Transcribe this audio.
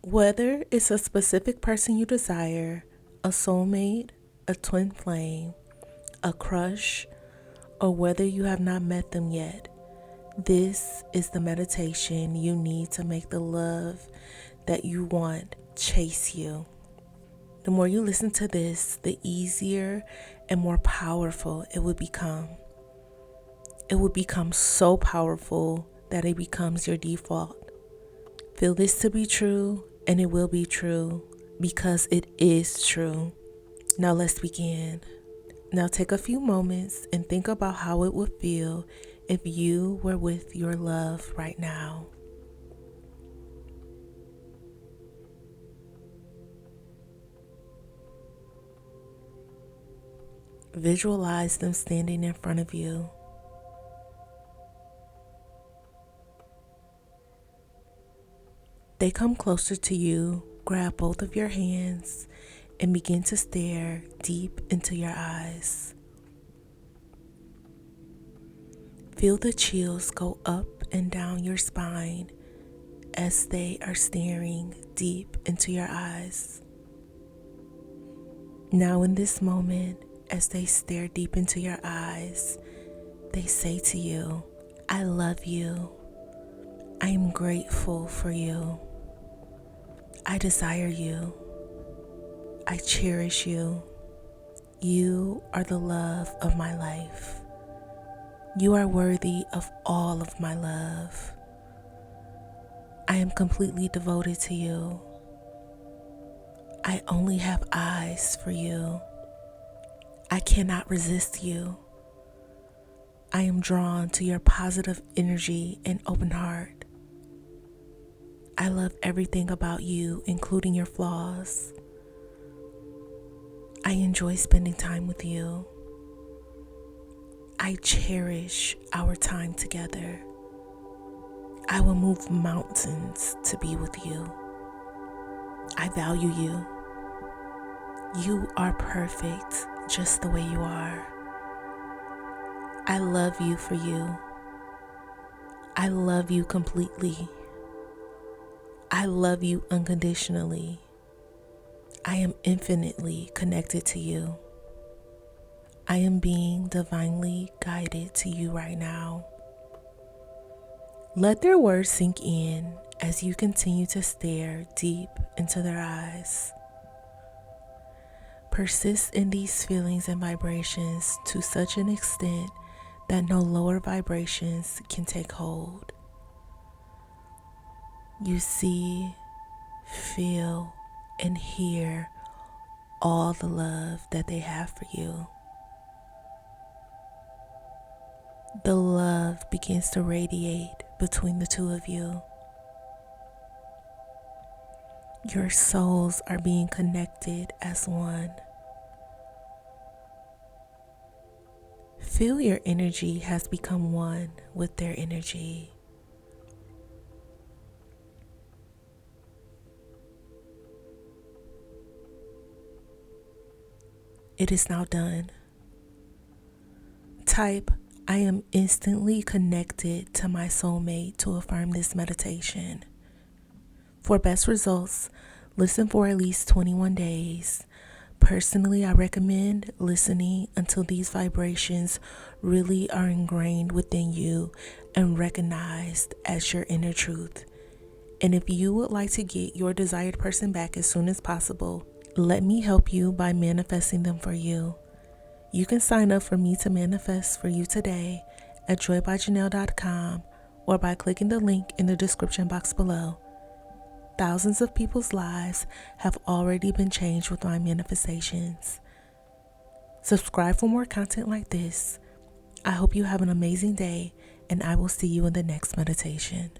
Whether it's a specific person you desire, a soulmate, a twin flame, a crush, or whether you have not met them yet, this is the meditation you need to make the love that you want chase you. The more you listen to this, the easier and more powerful it will become. It will become so powerful that it becomes your default. Feel this to be true, and it will be true because it is true. Now let's begin. Now take a few moments and think about how it would feel if you were with your love right now. Visualize them standing in front of you. They come closer to you, grab both of your hands, and begin to stare deep into your eyes. Feel the chills go up and down your spine as they are staring deep into your eyes. Now in this moment, as they stare deep into your eyes, they say to you, I love you. I am grateful for you. I desire you. I cherish you. You are the love of my life. You are worthy of all of my love. I am completely devoted to you. I only have eyes for you. I cannot resist you. I am drawn to your positive energy and open heart. I love everything about you, including your flaws. I enjoy spending time with you. I cherish our time together. I will move mountains to be with you. I value you. You are perfect just the way you are. I love you for you. I love you completely. I love you unconditionally. I am infinitely connected to you. I am being divinely guided to you right now. Let their words sink in as you continue to stare deep into their eyes. Persist in these feelings and vibrations to such an extent that no lower vibrations can take hold. You see, feel, and hear all the love that they have for you. The love begins to radiate between the two of you. Your souls are being connected as one. Feel your energy has become one with their energy. It is now done. Type, I am instantly connected to my soulmate to affirm this meditation. For best results, listen for at least 21 days. Personally, I recommend listening until these vibrations really are ingrained within you and recognized as your inner truth. And if you would like to get your desired person back as soon as possible, let me help you by manifesting them for you. You can sign up for me to manifest for you today at joybyjanell.com or by clicking the link in the description box below. Thousands of people's lives have already been changed with my manifestations. Subscribe for more content like this. I hope you have an amazing day, and I will see you in the next meditation.